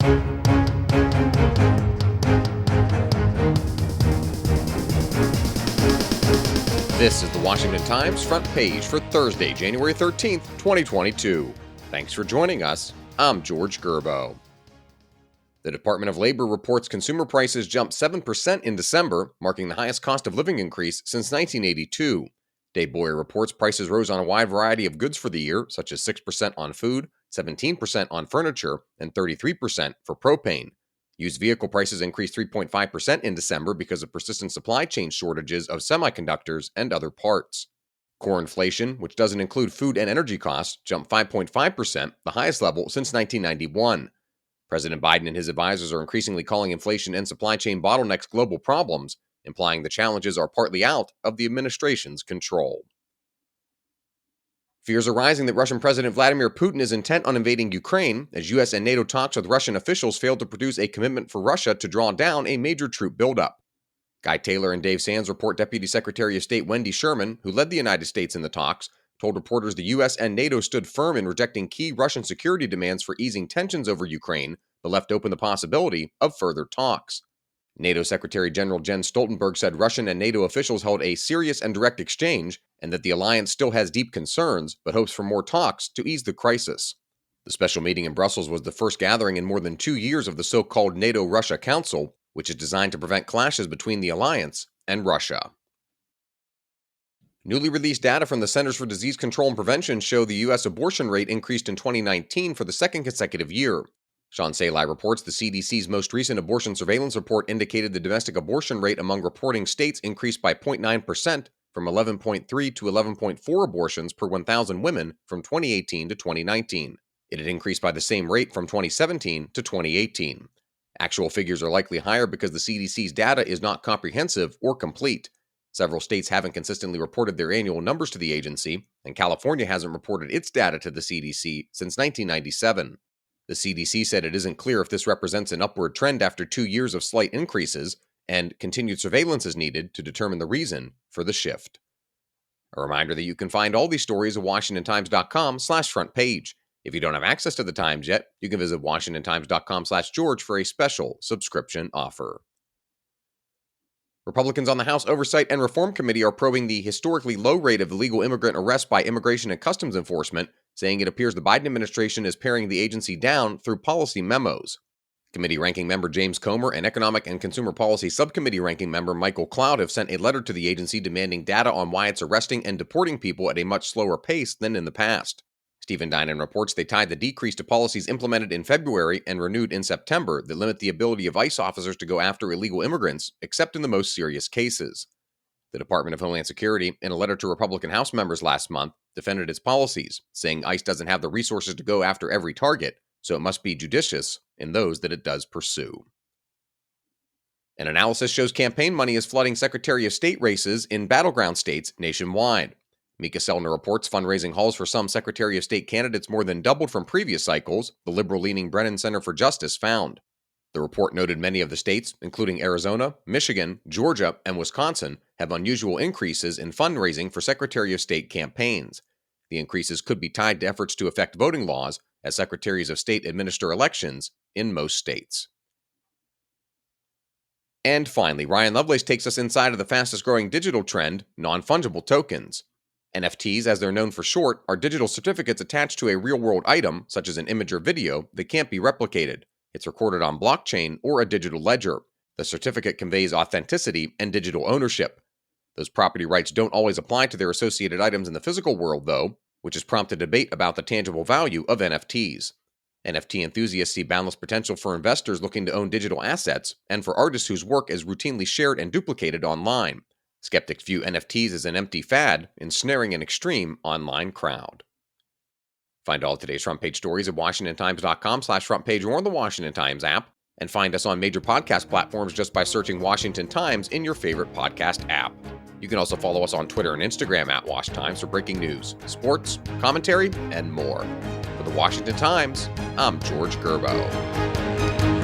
This is the Washington Times front page for Thursday, January 13th, 2022. Thanks for joining us. I'm George Gerbo. The Department of Labor reports consumer prices jumped 7% in December, marking the highest cost of living increase since 1982. Dave Boyer reports prices rose on a wide variety of goods for the year, such as 6% on food, 17% on furniture, and 33% for propane. Used vehicle prices increased 3.5% in December because of persistent supply chain shortages of semiconductors and other parts. Core inflation, which doesn't include food and energy costs, jumped 5.5%, the highest level since 1991. President Biden and his advisors are increasingly calling inflation and supply chain bottlenecks global problems, implying the challenges are partly out of the administration's control. Fears are rising that Russian President Vladimir Putin is intent on invading Ukraine, as U.S. and NATO talks with Russian officials failed to produce a commitment for Russia to draw down a major troop buildup. Guy Taylor and Dave Sands report Deputy Secretary of State Wendy Sherman, who led the United States in the talks, told reporters the U.S. and NATO stood firm in rejecting key Russian security demands for easing tensions over Ukraine, but left open the possibility of further talks. NATO Secretary General Jens Stoltenberg said Russian and NATO officials held a serious and direct exchange, and that the alliance still has deep concerns, but hopes for more talks to ease the crisis. The special meeting in Brussels was the first gathering in more than 2 years of the so-called NATO-Russia Council, which is designed to prevent clashes between the alliance and Russia. Newly released data from the Centers for Disease Control and Prevention show the U.S. abortion rate increased in 2019 for the second consecutive year. Sean Salai reports the CDC's most recent abortion surveillance report indicated the domestic abortion rate among reporting states increased by 0.9% from 11.3 to 11.4 abortions per 1,000 women from 2018 to 2019. It had increased by the same rate from 2017 to 2018. Actual figures are likely higher because the CDC's data is not comprehensive or complete. Several states haven't consistently reported their annual numbers to the agency, and California hasn't reported its data to the CDC since 1997. The CDC said it isn't clear if this represents an upward trend after 2 years of slight increases, and continued surveillance is needed to determine the reason for the shift. A reminder that you can find all these stories at WashingtonTimes.com/front page. If you don't have access to the Times yet, you can visit WashingtonTimes.com/George for a special subscription offer. Republicans on the House Oversight and Reform Committee are probing the historically low rate of illegal immigrant arrests by Immigration and Customs Enforcement, saying it appears the Biden administration is paring the agency down through policy memos. Committee Ranking Member James Comer and Economic and Consumer Policy Subcommittee Ranking Member Michael Cloud have sent a letter to the agency demanding data on why it's arresting and deporting people at a much slower pace than in the past. Stephen Dinan reports they tied the decrease to policies implemented in February and renewed in September that limit the ability of ICE officers to go after illegal immigrants, except in the most serious cases. The Department of Homeland Security, in a letter to Republican House members last month, defended its policies, saying ICE doesn't have the resources to go after every target, so it must be judicious in those that it does pursue. An analysis shows campaign money is flooding Secretary of State races in battleground states nationwide. Mika Selner reports fundraising hauls for some Secretary of State candidates more than doubled from previous cycles, the liberal-leaning Brennan Center for Justice found. The report noted many of the states, including Arizona, Michigan, Georgia, and Wisconsin, have unusual increases in fundraising for Secretary of State campaigns. The increases could be tied to efforts to affect voting laws, as Secretaries of State administer elections in most states. And finally, Ryan Lovelace takes us inside of the fastest-growing digital trend, non-fungible tokens. NFTs, as they're known for short, are digital certificates attached to a real-world item, such as an image or video, that can't be replicated. It's recorded on blockchain or a digital ledger. The certificate conveys authenticity and digital ownership. Those property rights don't always apply to their associated items in the physical world, though, which has prompted debate about the tangible value of NFTs. NFT enthusiasts see boundless potential for investors looking to own digital assets, and for artists whose work is routinely shared and duplicated online. Skeptics view NFTs as an empty fad, ensnaring an extreme online crowd. Find all of today's front page stories at WashingtonTimes.com/front page or on the Washington Times app, and find us on major podcast platforms just by searching Washington Times in your favorite podcast app. You can also follow us on Twitter and Instagram at Wash Times for breaking news, sports, commentary, and more. For the Washington Times, I'm George Gerbo.